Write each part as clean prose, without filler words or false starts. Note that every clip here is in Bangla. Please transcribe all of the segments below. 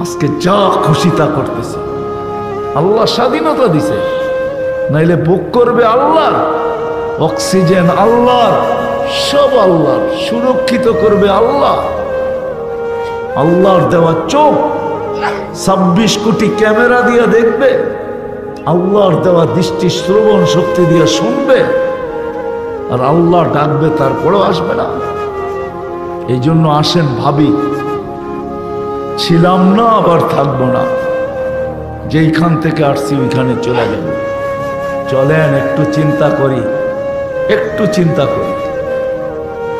আজকে যা খুশি তা করতেছি। আল্লাহ স্বাধীনতা দিছে, নাইলে ভোগ করবে আল্লাহ, অক্সিজেন আল্লাহর, সব আল্লাহর, সুরক্ষিত করবে আল্লাহ। আল্লাহর দেওয়া চোখ 26 কোটি ক্যামেরা দিয়ে দেখবে, আল্লাহর দেওয়া দৃষ্টি শ্রবণ শক্তি দিয়ে শুনবে, আর আল্লাহ ডাকবে তারপরেও আসবে না। এই জন্য আসেন ভাবি, ছিলাম না আবার থাকবো না, যেইখান থেকে আসছি ওইখানে চলে যাব। চলেন একটু চিন্তা করি, একটু চিন্তা করি,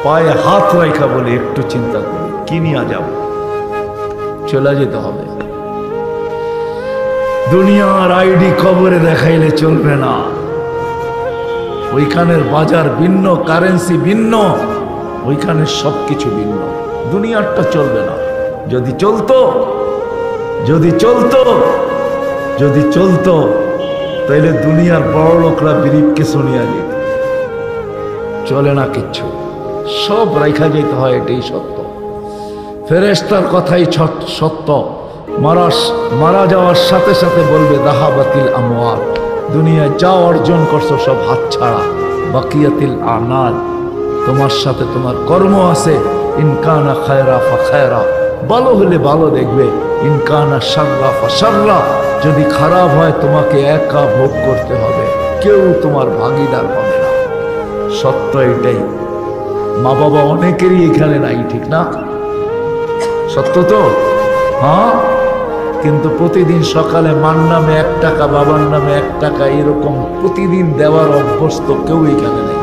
পায়ে হাত রাখা বলে একটু চিন্তা করি, কি নিয়ে যাব? চলে যেতে হবে। দুনিয়ার আইডি কবরে দেখাইলে চলবে না, ওইখানের বাজার ভিন্ন, কারেন্সি ভিন্ন, ওইখানে সবকিছু ভিন্ন। দুনিয়ারটা চলবে না। যদি চলতো, যদি চলতো, যদি চলতো, তাইলে দুনিয়ার বড় লোকরা বিরিপকে শুনিয়া যেত। চলে না কিচ্ছু, সব রাইখা যেতে হয়, এটাই সত্য। ফেরেশতার কথাই সত্য। মারা যাওয়ার সাথে সাথে বলবে দাহাবাতিল আমওয়াল, দুনিয়ায় যা অর্জন করছো সব হাতছাড়া। বাকিয়াতিল আমাল, তোমার সাথে তোমার কর্ম আছে। ইনকানা খায়রা ফা খায়রা, ভালো হলে ভালো দেখবে। ইনকানা শাররা ফা শাররা, যদি খারাপ হয় তোমাকে একা ভোগ করতে হবে, কেউ তোমার ভাগিদার হবে না। সত্য এটাই। মা বাবা অনেকেরই এখানে নাই, ঠিক না? সত্য তো? হ্যাঁ। কিন্তু প্রতিদিন সকালে মার নামে 1 টাকা, বাবার নামে 1 টাকা, এরকম প্রতিদিন দেওয়ার অভ্যস্ত কেউ এখানে নেই।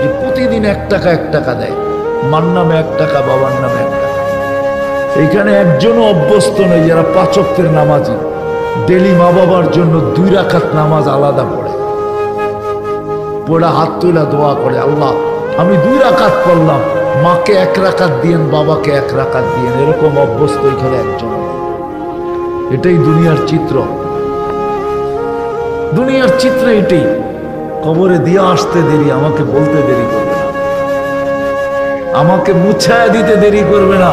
যে প্রতিদিন 1 টাকা 1 টাকা দেয়, মার নামে 1 টাকা, বাবার নামে 1 টাকা। এইখানে একজনও অভ্যস্ত নেই যারা 5 ওয়াক্তের নামাজি, ডেলি মা বাবার জন্য 2 রাকাত নামাজ আলাদা পড়ে, পড়া হাত তুলা দোয়া করে, আল্লাহ আমি 2 রাকাত পড়লাম, মাকে 1 রাকাত দিয়েন, বাবাকে 1 রাকাত দিয়েন। এরকম অভ্যস্ত এখানে একজন। এটাই দুনিয়ার চিত্র। দুনিয়ার চিত্র এটাই। কবরে দিয়ে আসতে দেরি, আমাকে বলতে দেরি করবে না, আমাকে মুছায়া দিতে দেরি করবে না,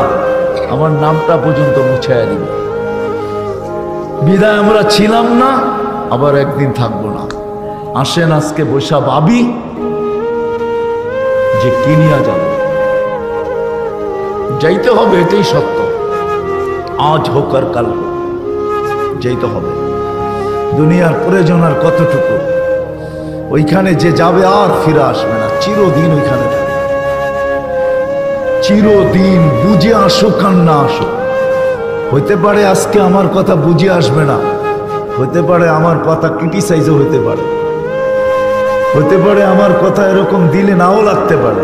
আমার নামটা পর্যন্ত মুছায়া দিবে। বিদায় আমরা ছিলাম না, আবার একদিন থাকবো না। আসেন আজকে বৈশা ভাবি যে কি নিয়ে যাব। যাইতে হবে, এটাই সত্য। আজ হোক আর কাল হোক, যাইতে হবে। দুনিয়ার প্রয়োজন আর কতটুকু? ওইখানে যে যাবে আর ফিরে আসবে না, চিরদিন ওইখানে থাকবে, চিরদিন। বুঝে আসুক আর না আসুক। হইতে পারে আজকে আমার কথা বুঝে আসবে না, হইতে পারে আমার কথা ক্রিটিসাইজও হইতে পারে, হইতে পারে আমার কথা এরকম দিলে নাও লাগতে পারে,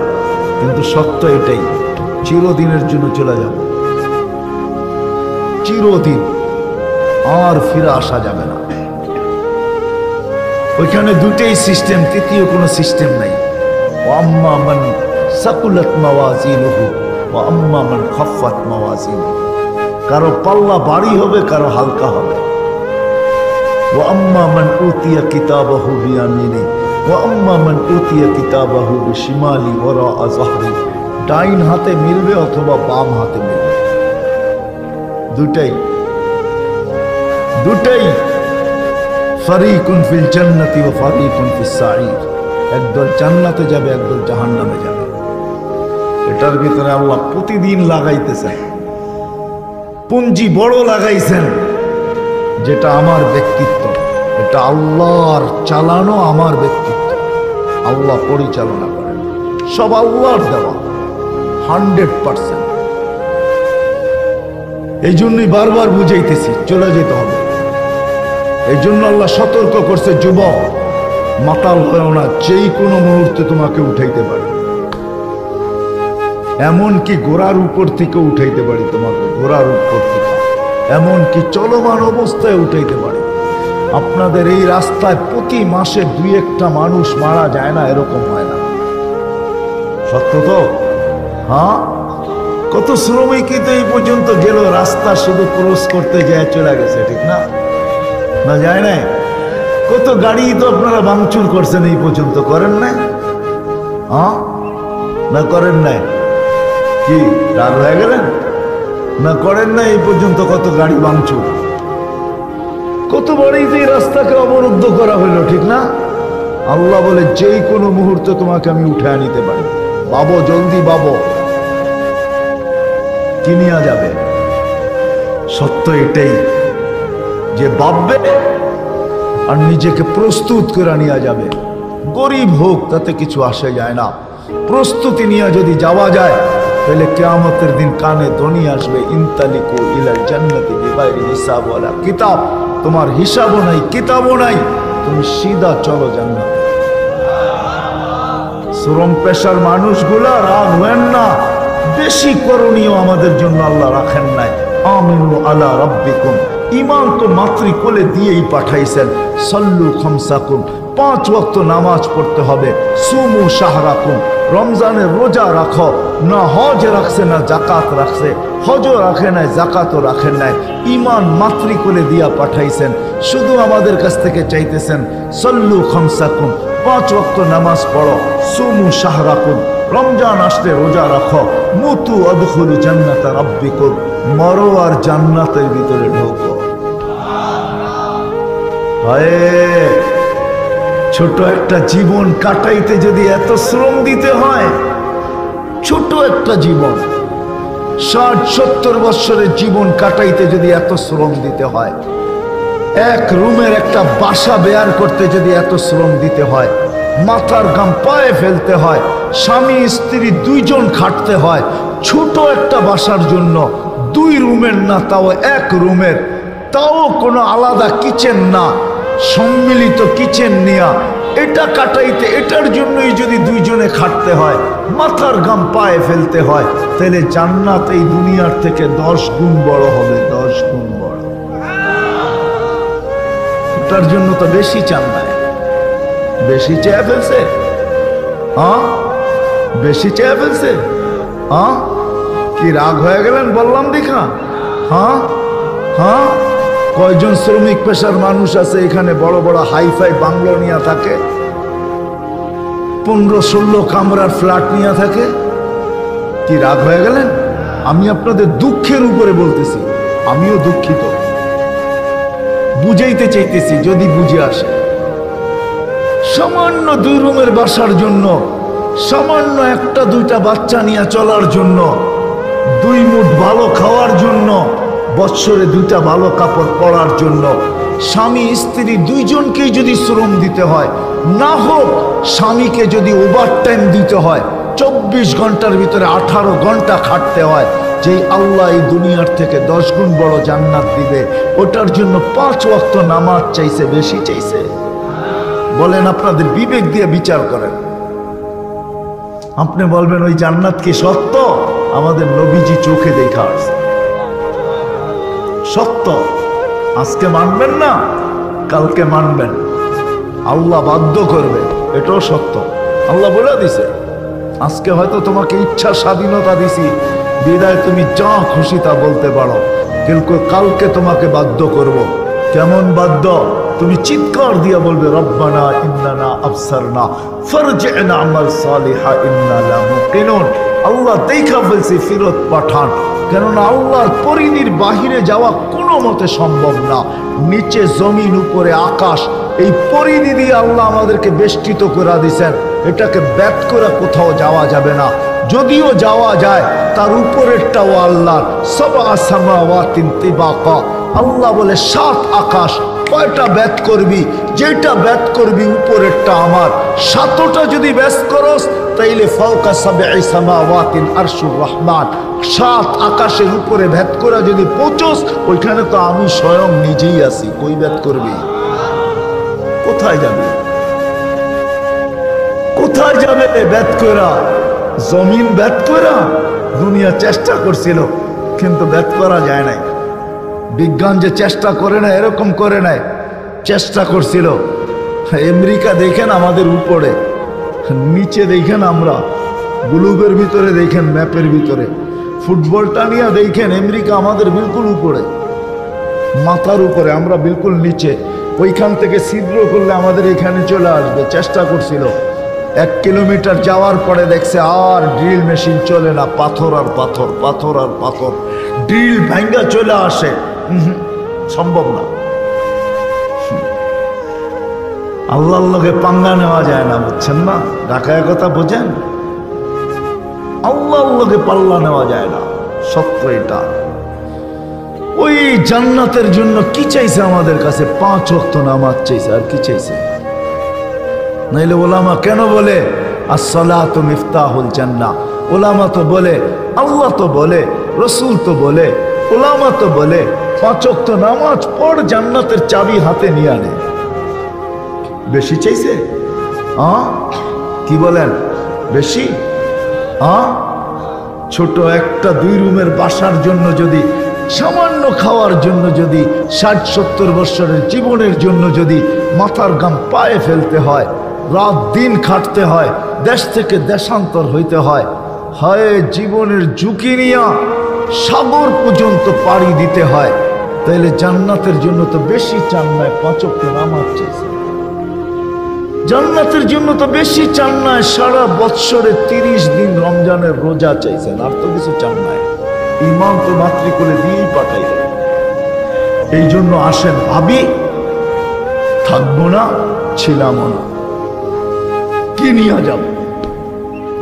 কিন্তু সত্য এটাই, চিরদিনের জন্য চলে যাব, চিরদিন, আর ফিরে আসা যাবে না। ওইখানে 2টাই সিস্টেম, তৃতীয় কোনো সিস্টেম নাই। ওয়াম্মা মান সাকুলাত মাওয়াজিনুহু ওয়া আম্মা মান খাফফাত মাওয়াজিনুহু, কারো পাল্লা ভারী হবে, কারো হালকা হবে। ওয়া আম্মা মান উতিয়া কিতাবাহু বিয়ামিনি ওয়া আম্মা মান উতিয়া কিতাবাহু বিশিমালি ওয়ারাআ যাহরি, ডাইন হাতে মিলবে অথবা বাম হাতে মিলবে, দুটাই। ফারিকুন ফিল জান্নাতি ওয়া ফারিকুন ফিস সাঈর, একদল জান্নাতে যাবে, একদল জাহান্নামে যাবে। এটার ভিতরে আল্লাহ প্রতিদিন লাগাইতেছেন পুঞ্জি, বড় লাগাইছেন, যেটা আমার ব্যক্তিত্ব, এটা আল্লাহর চালানো, আমার ব্যক্তিত্ব। আল্লাহ পরিচালনা করেন, সব আল্লাহর দেওয়া, 100%। এই জন্যই বারবার বুঝাইতেছি, চলে যেতে হবে। এই জন্য আল্লাহ সতর্ক করছে, যুবক মাতাল হয়েও না, যেই কোনো মুহূর্তে তোমাকে উঠাইতে পারে। এমনকি ঘোড়ার উপর থেকে উঠাইতে পারি তোমাকে, ঘোড়ার উপর থেকে, এমনকি চলমান অবস্থায় উঠাইতে পারে। আপনাদের এই রাস্তায় প্রতি মাসে 2-1টা মানুষ মারা যায় না, এরকম হয় না? সত্য তো? হ্যাঁ। কত শ্রমিকই তো এই পর্যন্ত গেল, রাস্তা শুধু ক্রস করতে যায় চলে গেছে, ঠিক না? না যায় নাই? কত গাড়ি তো আপনারা ভাঙচুর করছেন এই পর্যন্ত, করেন নাই? হ্যাঁ না করেন নাই? কি রাগ হয়ে গেলেন? না করেন না? এই পর্যন্ত কত গাড়ি ভাঙচুর, কত বাড়ি যে রাস্তাকে অবরুদ্ধ করা হলো, ঠিক না? আল্লাহ বলে যেই কোনো মুহূর্তে তোমাকে আমি উঠে আনিতে পারি। বাবো, জলদি বাবো। কি নিয়ে যাবে? সত্য এটাই যে ভাববে আর নিজেকে প্রস্তুত করে নিয়ে যাবে। গরিব হোক তাতে কিছু আসে যায় না, প্রস্তুতি নিয়ে যদি যাওয়া যায় তাহলে কিয়ামতের দিন কানে ধ্বনি আসবে, ইনতালিকু ইলাল জান্নাতি বিগাইরি হিসাব ওয়ালা কিতাব। তোমার হিসাবও নাই, কিতাবও নাই, তুমি সিধা চলো জান্নাতে। শ্রম পেশার মানুষগুলা রাগ হবেন না, বেশি করণীয় আমাদের জন্য আল্লাহ রাখেন নাই। আমিনু আলা রাব্বিকুম, ঈমান তো মাতৃকোলে দিয়েই পাঠাইছেন। সাল্লু খামসাকুম, 5 ওয়াক্ত নামাজ পড়তে হবে। সুমু শাহরাকুম, রমজানের রোজা রাখো। না হজ রাখছে না জাকাত রাখছে, হজও রাখে নাই জাকাতও রাখেন নাই। ঈমান মাতৃকোলে দিয়া পাঠাইছেন, শুধু আমাদের কাছ থেকে চাইতেছেন সাল্লু খামসাকুম, 5 ওয়াক্ত নামাজ পড়ো। সুমু শাহরাকুম, রমজান আসলে রোজা রাখো। মুতু আদখুলু জান্নাতা রাব্বিকুম, মরো আর জান্নাতের ভিতরে ঢোকো। হায়, ছোট একটা জীবন কাটাইতে যদি এত শ্রম দিতে হয়, ছোট একটা জীবন 60-70 বছরের জীবন কাটাইতে যদি এত শ্রম দিতে হয়, এক রুমের একটা বাসা বেয়ার করতে যদি এত শ্রম দিতে হয়, মাথার ঘাম পায়ে ফেলতে হয়, স্বামী স্ত্রী 2 জন খাটতে হয়, ছোট একটা বাসার জন্য 2 রুমের না, তাও 1 রুমের, তাও কোনো আলাদা কিচেন না, সম্মিলিত কিচেন নিয়া এটা কাটাইতে, এটার জন্যই যদি 2 জনে খাটতে হয়, মাথার ঘাম পায়ে ফেলতে হয়, তাহলে জান্নাত এই দুনিয়ার থেকে 10 গুণ বড় হবে, 10 গুণ বড়। তার জন্য তো বেশি চান নাই, বেশি চেয়ে ফেলছে। হ্যাঁ, বেশি চেয়ে ফেলছে। হ্যাঁ, কি রাগ হয়ে গেলেন বললাম দেখা? হ্যাঁ হ্যাঁ, কয়জন শ্রমিক পেশার মানুষ আছে এখানে বড় বড় হাইফাই বাংলো নিয়ে থাকে, 15-16 কামরার ফ্ল্যাট নিয়ে থাকে? কি রাগ হয়ে গেলেন? আমি আপনাদের দুঃখের উপরে বলতেছি, আমিও দুঃখিত, বুঝাইতে চাইতেছি যদি বুঝে আসে। সামান্য 2 রুমের বাসার জন্য, সামান্য 1-2টা বাচ্চা নিয়ে চলার জন্য, 2 মুঠ ভালো খাওয়ার জন্য, বৎসরে 2টা ভালো কাপড় পরার জন্য, স্বামী স্ত্রী 2 জনকেই যদি শ্রম দিতে হয়, না হোক স্বামীকে যদি ওভারটাইম দিতে হয়, 24 ঘন্টার ভিতরে 18 ঘন্টা খাটতে হয়, যে আল্লাহ এই দুনিয়ার থেকে 10 গুণ বড় জান্নাত দিবে, ওটার জন্য 5 ওয়াক্ত নামাজ চাইছে, বেশি চাইছে? বলেন, আপনাদের বিবেক দিয়ে বিচার করেন। আপনি বলবেন ওই জান্নাত কি সত্য? আমাদের নবীজি চোখে দেখা আসছে, সত্য। আজকে মানবেন না, কালকে মানবেন, আল্লাহ বাধ্য করবে, এটাও সত্য। আল্লাহ বলে দিছে, আজকে হয়তো তোমাকে ইচ্ছা স্বাধীনতা দিছি, বিদায় তুমি যা খুশি তা বলতে পারো, কিন্তু কালকে তোমাকে বাধ্য করব। কেমন বাধ্য? তুমি চিৎকার দিয়া বলবে, রব্বানা ইন্নানা আবসারনা ফারজি'না আমাল সালিহা ইন্না লা মুকিনুন। আল্লাহ দেখা ফেলছে, ফিরত পাঠান। কেননা আল্লাহর পরিধির বাহিরে যাওয়া কোনো মতে সম্ভব না। নিচে জমিন, উপরে আকাশ, এই পরিধি দিয়ে আল্লাহ আমাদেরকে বেষ্টিত করে দিয়েছেন, এটাকে ব্যাত করে কোথাও যাওয়া যাবে না। যদিও যাওয়া যায়, তার উপরেরটাও আল্লাহর। সাবআ সামাওয়াতিন তিবাকা, আল্লাহ বলে 7 আকাশ। কয়টা ব্যাত করবি? যেটা ব্যাত করবি উপরেরটা আমার। 7টা যদি ব্যাস করস তাইলে ফাওকা সাবঈ সামাওয়াতিন আরশুর রহমান, 7 আকাশের উপরে ভেদ করা যদি পৌঁছস, ওইখানে তো আমি স্বয়ং নিজেই আছি। কই ব্যাত করবি? কোথায় যাবে? কোথায় যাবে ব্যাত করা? জমিন ব্যাত করা দুনিয়া চেষ্টা করছিল, কিন্তু ব্যাত করা যায় নাই। বিজ্ঞান যে চেষ্টা করে না এরকম করে নাই, চেষ্টা করছিল। আমেরিকা দেখেন আমাদের উপরে, নিচে দেখেন আমরা, গ্লোবের ভিতরে দেখেন, ম্যাপের ভিতরে। ফুটবলটা নিয়ে দেখেন, আমেরিকা আমাদের বিলকুল উপরে, মাথার উপরে, আমরা বিলকুল নিচে। ওইখান থেকে ছিদ্র করলে আমাদের এখানে চলে আসবে। চেষ্টা করছিল, 1 কিলোমিটার যাওয়ার পরে দেখছে আর ড্রিল মেশিন চলে না, পাথর আর পাথর, পাথর আর পাথর। ড্রিল ভাঙ্গা চলে আসে, সম্ভব না। আল্লাহর লগে পাঙ্গা নেওয়া যায় না, বুঝছেন না? ঢাকায় কথা বোঝেন, আল্লাহর লগে পাল্লা নেওয়া যায় না, সত্য এটা। ওই জান্নাতের জন্য কি চাইছে আমাদের কাছে? 5 ওয়াক্ত নামাজ চাইছে, আর কি চাইছে? নাইলে ওলামা কেন বলে আসসালাতু মিফতাহুল জান্নাহ? ওলামা তো বলে, আল্লাহ তো বলে, রসুল তো বলে, ওলামা তো বলে 5 ওয়াক্ত নামাজ পড়, জান্নাতের চাবি হাতে নিয়ে আনে। বেশি চাইছে? কি বলেন? বেশি? ছোট একটা 2 রুমের বাসার জন্য যদি, সামান্য খাওয়ার জন্য যদি, 60-70 বছরের জীবনের জন্য যদি মাথার ঘাম পায়ে ফেলতে হয়, রাত দিন খাটতে হয়, দেশ থেকে দেশান্তর হইতে হয়, হয় জীবনের ঝুঁকি নিয়ে সাগর পর্যন্ত পাড়ি দিতে হয়, তাইলে জান্নাতের জন্য তো বেশি চান নাই 5 ওয়াক্ত নামাজ চাইছে। জান্নাতের জন্য তো বেশি চান নাই সারা বৎসরে 30 দিন রমজানের রোজা চাইছেন, আর তো কিছু চান নাই। ইমাম তো মাতৃকুলে দিয়েই পাঠাইলেন। এই জন্য আসেন ভাবি, থাকবো না, ছিলাম না, কি নিয়ে যাব?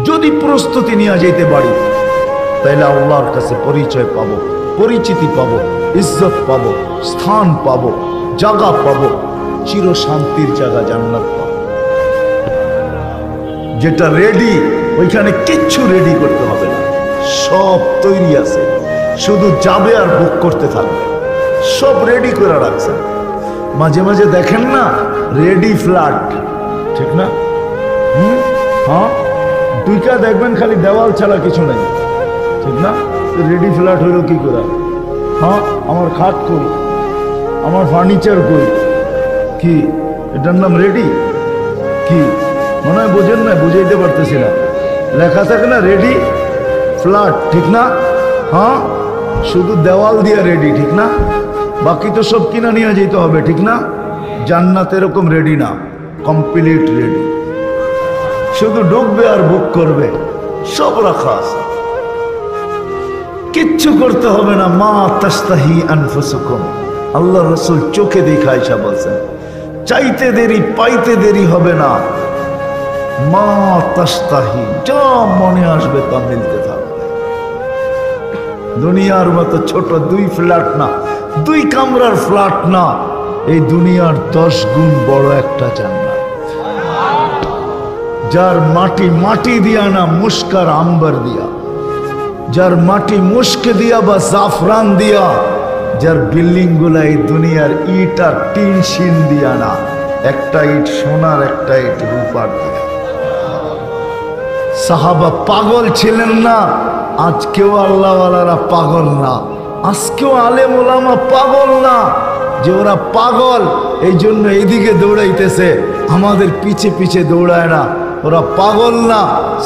যদি প্রস্তুতি নিয়ে যেতে পারি, তাইলে আল্লাহর কাছে পরিচয় পাবো, পরিচিতি পাবো, ইজ্জত পাবো, স্থান পাবো, জায়গা পাবো, চির শান্তির জায়গা জান্নাত পাবো। যেটা রেডি, ওইখানে কিচ্ছু রেডি করতে হবে না, সব তৈরি আছে, শুধু যাবে আর বুক করতে থাকবে, সব রেডি করে রাখছেন। মাঝে মাঝে দেখেন না রেডি ফ্ল্যাট, ঠিক না? হ্যাঁ, দুইটা দেখবেন খালি দেওয়াল ছাড়া কিছু নেই, ঠিক না? রেডি ফ্ল্যাট হইল কি করে? হ্যাঁ, আমার খাট কই, আমার ফার্নিচার কই, কি এটার নাম রেডি? কি মনে হয় বোঝেন না, বুঝাইতে পারতেছি না। লেখা থাকে না রেডি ফ্ল্যাট, ঠিক না? হ্যাঁ, শুধু দেওয়াল দিয়ে রেডি, ঠিক না? বাকি তো সব কিনা নিয়ে যেতে হবে, ঠিক না? জান্নাত এরকম রেডি না, কমপ্লিট রেডি, শুধু ঢুকবে আর বুক করবে, সব রাখা আছে, কিচ্ছু করতে হবে না। মা তাস্তাহি আনফুসুকুম, আল্লাহ রসুল চোখে দেখা আয়েশা বলছেন, চাইতে দেরি পাইতে দেরি হবে না। মা তাস্তাহি, যা মনে আসবে তা মিলতে থাকবে। দুনিয়ার মতো ছোট 2 ফ্ল্যাট না, 2 কামরার ফ্ল্যাট না, এই দুনিয়ার 10 গুণ বড় একটা জান্নাত, যার মাটি মাটি দিয়া না, মুস্কার আম্বার দিয়া, যার মাটি মুস্ক দিয়া বা জাফরান দিয়া, যার বিল্ডিং গুলা এই দুনিয়ার ইট আর টিন শিন দিয়া না, একটা ইট সোনার, একটা ইট রূপার দিয়া। সাহাবা পাগল ছিলেন না, আজকেও আল্লাহওয়ালারা পাগল না, আজকেও আলেম ওলামা পাগল না, যে ওরা পাগল এই জন্য এইদিকে দৌড়াইতেছে, আমাদের পিছে পিছে দৌড়ায় না। ওরা পাগল না,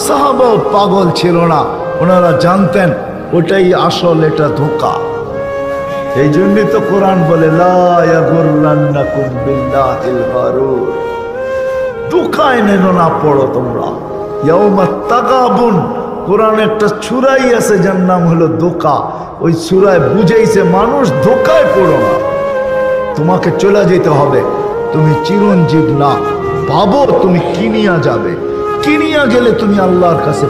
সাহাবাও পাগল ছিল না, ওনারা জানতেন ওটাই আসল, এটা ধোঁকা। এই জন্যই তো কোরআন বলে লা ইয়াগুররান্নাকুম বিল্লাহিল গারুর, ধোঁকায় নেন না পড়ো তোমরা। ইয়াউমাত তাগাবুন, কোরআন একটা সূরাই আছে যার নাম হলো ধোঁকা। ওই সূরায় বুঝাইছে মানুষ ধোঁকায় পড়ো না, তোমাকে চলে যেতে হবে, তুমি চিরঞ্জীব না। ভাবো তুমি কিনিয়া যাবে, কিনিয়া গেলে তুমি আল্লাহর কাছে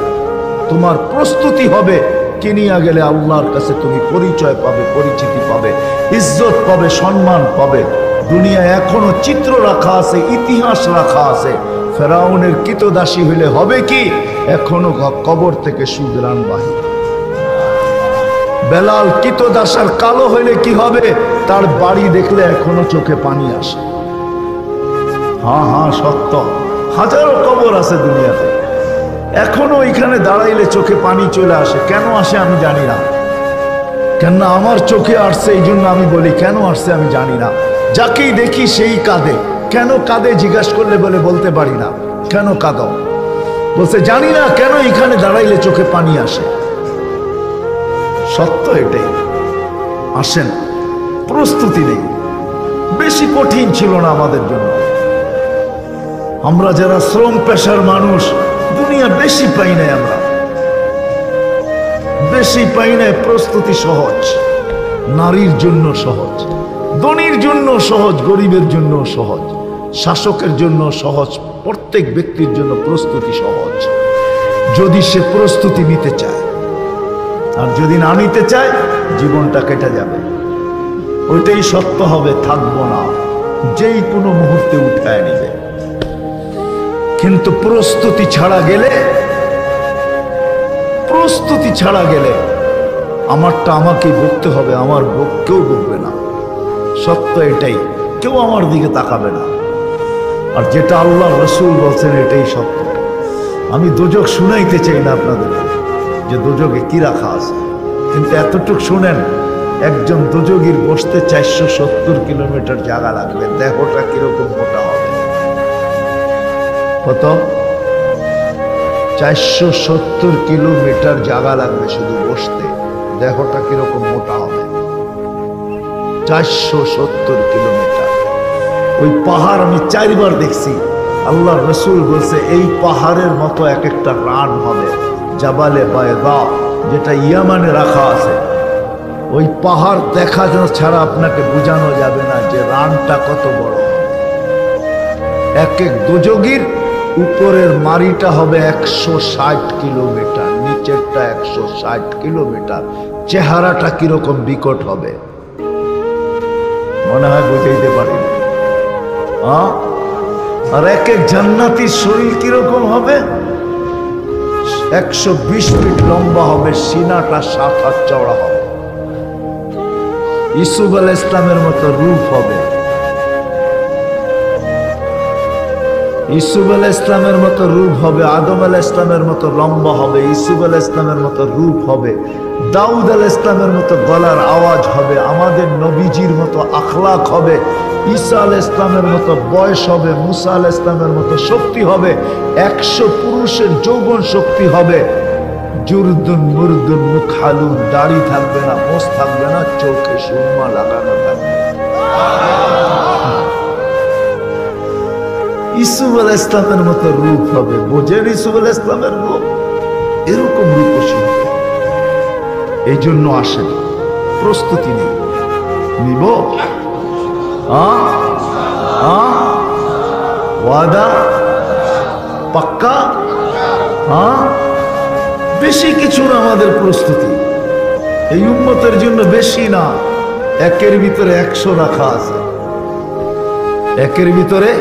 তোমার প্রস্তুতি হবে, কিনিয়া গেলে আল্লাহর কাছে তুমি পরিচয় পাবে, পরিচিতি পাবে, ইজ্জত পাবে, সম্মান পাবে। দুনিয়ায় এখনো চিত্র রাখা আছে, ইতিহাস রাখা আছে। ফেরাউনের কৃতদাসী হইলে হবে কি? এখনো কবর থেকে সুগ্রাণ বাহির। বেলাল কৃতদাসার কালো হইলে কি হবে? তার বাড়ি দেখলে এখনো চোখে পানি আসে। হ্যাঁ হ্যাঁ সত্য, হাজারো কবর আছে দুনিয়াতে, এখনো এখানে দাঁড়াইলে চোখে পানি চলে আসে। কেন আসে আমি জানি না, কেন আমার চোখে আসছে এই জন্য আমি বলি, কেন আসছে আমি জানি না। যাকেই দেখি সেই কাঁদে। কেন কাঁদে জিজ্ঞাসা করলে বলে বলতে পারি না। কেন কাঁদো? বলছে জানি না কেন এখানে দাঁড়াইলে চোখে পানি আসে। সত্য এটাই। আসেন, প্রস্তুতি নেই, বেশি কঠিন ছিল না আমাদের জন্য। আমরা যারা শ্রম পেশার মানুষ, দুনিয়া বেশি পাই নাই, আমরা বেশি পাই না, প্রস্তুতি সহজ। নারীর জন্য সহজ, ধনীর জন্য সহজ, গরিবের জন্য সহজ, শাসকের জন্য সহজ, প্রত্যেক ব্যক্তির জন্য প্রস্তুতি সহজ, যদি সে প্রস্তুতি নিতে চায়। আর যদি না নিতে চায়, জীবনটা কেটে যাবে। ওইটাই সত্য হবে, থাকবো না, যেই কোনো মুহূর্তে উঠায় নিবে। কিন্তু প্রস্তুতি ছাড়া গেলে, প্রস্তুতি ছাড়া গেলে আমারটা আমাকেই বকতে হবে, আমার কেউ বকবে না। সত্য এটাই, কেউ আমার দিকে তাকাবে না। আর যেটা আল্লাহ রসুল বলছেন এটাই সত্য। আমি দোজক শুনাইতে চাই না আপনাদের যে দোজকে কি রাখা আছে, কিন্তু এতটুক শুনেন, একজন দোজগীর বসতে 470 কিলোমিটার জায়গা লাগবে। দেহটা কিরকম মোটা হবে? কত? 470 কিলোমিটার জায়গা লাগবে শুধু বসতে। দেহটা কিরকম মোটা হবে? 470 কিলোমিটার। ওই পাহাড় আমি 4 বার দেখছি। আল্লাহ রসুল বলছে এই পাহাড়ের মতো এক একটা রান হবে, জাবালে বায়দা, যেটা ইয়ামানে রাখা আছে। ওই পাহাড় দেখা ছাড়া আপনাকে বোঝানো যাবে না যে রানটা কত বড় হবে। এক এক দোজগীর উপরের মারিটা হবে 160 কিলোমিটার, নিচেরটা 160 কিলোমিটার। চেহারাটা কিরকম বিকট হবে মনে হয় বুঝাইতে পারি। আর এক এক জান্নাতীর শরীর কিরকম হবে? 120 ফিট লম্বা হবে, সিনাটা 7 হাত চওড়া হবে। ইসুফ আলাইহিস ইসলামের মতো রূপ হবে, ইসুফ আলাইহিস ইসলামের মতো রূপ হবে। আদম আলাইহিস ইসলামের মতো লম্বা হবে, ইসুফ আলাইহিস ইসলামের মতো রূপ হবে। দাউদ আলাইহিস ইসলামের মতো গলার আওয়াজ হবে। আমাদের নবীজির মতো আখলাক হবে। ঈসা আলাইহিস ইসলামের মতো বয়স হবে। মুসা আলাইহিস ইসলামের মতো শক্তি হবে। 100 পুরুষের যৌবন শক্তি হবে। জুরদুন মুরদুন মুখালুন, দাড়ি থাকবে না, মোষ থাকবে না, চোখে সুরমা লাগানো থাকবে। ইসুফ আলাইহিস ইসলামের মতো রূপ হবে। বোঝেন ইসুফ আলাইহিস ইসলামের রূপ? এরকম রূপসী হবে। এই জন্য আসেন, প্রস্তুতি নেই, নিব ওয়াদা পাক্কা। বেশি কিছু না আমাদের প্রস্তুতি, এই উম্মতের জন্য বেশি না। 1-এর ভিতরে 100 রাখা আছে। 1-এর ভিতরে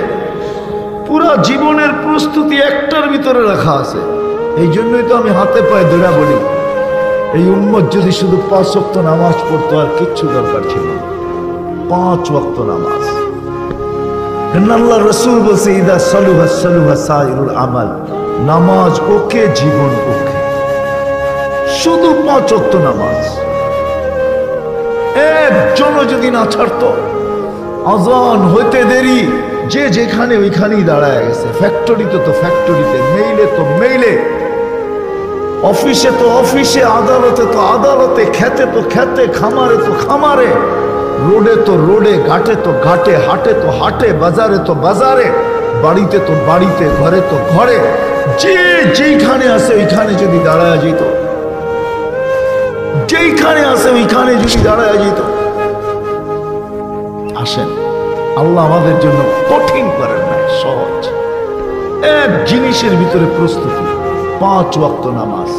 পুরা জীবনের প্রস্তুতি 1টার ভিতরে রাখা আছে। এই জন্যই তো আমি হাতে পায়ে দৌড়া বলি, এই উম্মত যদি শুধু 5 ওয়াক্ত নামাজ পড়তো আর কিচ্ছু দরকার ছিল না। 5 ওয়াক্ত নামাজ। আল্লাহ রসুল বলছে ইদা সালুহা সালুহা সাইরুল আমাল, নামাজ ওকে, জীবন ওকে। শুধু 5 ওয়াক্ত নামাজ একজনও যদি না ছাড়তো, আজান হইতে দেরি যে যেখানে ওইখানেই দাঁড়ায় গেছে। ফ্যাক্টরিতে তো ফ্যাক্টরিতে, মেইলে তো মেইলে, অফিসে তো অফিসে, আদালতে তো আদালতে, খেতে তো খেতে, খামারে তো খামারে, রোডে তো রোডে, ঘাটে তো ঘাটে, হাটে তো হাটে, বাজারে তো বাজারে, বাড়িতে তো বাড়িতে, ঘরে তো ঘরে। যে যেইখানে আছে ওইখানে যদি দাঁড়ায় যেত, যেইখানে আছে ওইখানে যদি দাঁড়ায় যেত। আসেন, আল্লাহ আমাদের জন্য কঠিন করেন না, সহজ। এক জিনিসের ভিতরে প্রস্তুতি, 5 ওয়াক্ত নামাজ।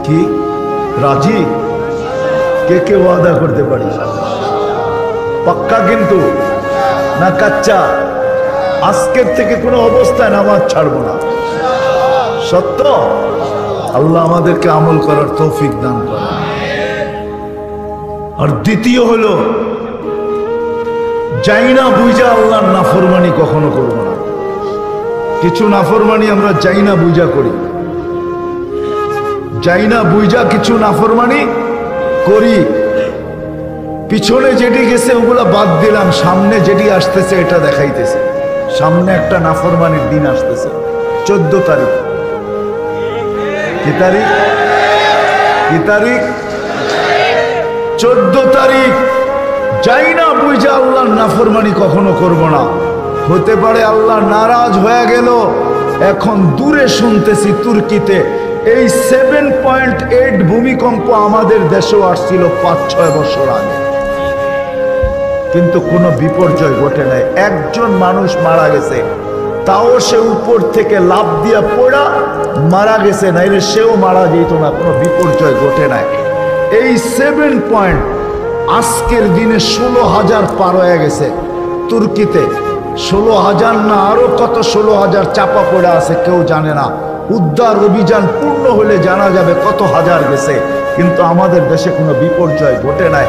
কি রাজি? কে কে ওয়াদা করতে পারি? পাক্কা কিন্তু না কাচ্চা? আজকের থেকে কোনো অবস্থায় নামাজ ছাড়বো না। সত্য? আল্লাহ আমাদেরকে আমল করার তৌফিক দান করেন। আর দ্বিতীয় হলো, যাই না বুঝা আল্লাহর নাফরমানি কখনো করব না। কিছু নাফরমানি আমরা যাই না বুঝা করি, যাই না বুঝা কিছু নাফরমানি করি। পিছনে যেটি গেছে ওগুলা বাদ দিলাম, সামনে যেটি আসতেছে এটা দেখাইতেছে। সামনে একটা নাফরমানির দিন আসতেছে, 14 তারিখ। কি তারিখ? কি তারিখ? 14 তারিখ। যাই না বুঝা আল্লাহর নাফরমানি কখনো করব না। হতে পারে আল্লাহ নারাজ হয়ে গেল। এখন দূরে শুনতেছি তুর্কিতে এই 7.8 ভূমিকম্প আমাদের দেশেও আসছিল 5-6 বছর আগে, কিন্তু কোনো বিপর্যয় ঘটে নাই। একজন মানুষ মারা গেছে, তাও সে উপর থেকে লাফ দিয়া পড়া মারা গেছে, নাইলে সেও মারা যেত না, কোনো বিপর্যয় ঘটে নাই। এই 7 পয়েন্ট আজকের দিনে 16,000 পার হয়ে গেছে তুর্কিতে। 16,000 না আরো কত 16,000 চাপা পড়ে আছে কেউ জানে না। উদ্ধার অভিযান পূর্ণ হলে জানা যাবে কত হাজার গেছে, কিন্তু আমাদের দেশে কোনো বিপর্যয় ঘটে নাই।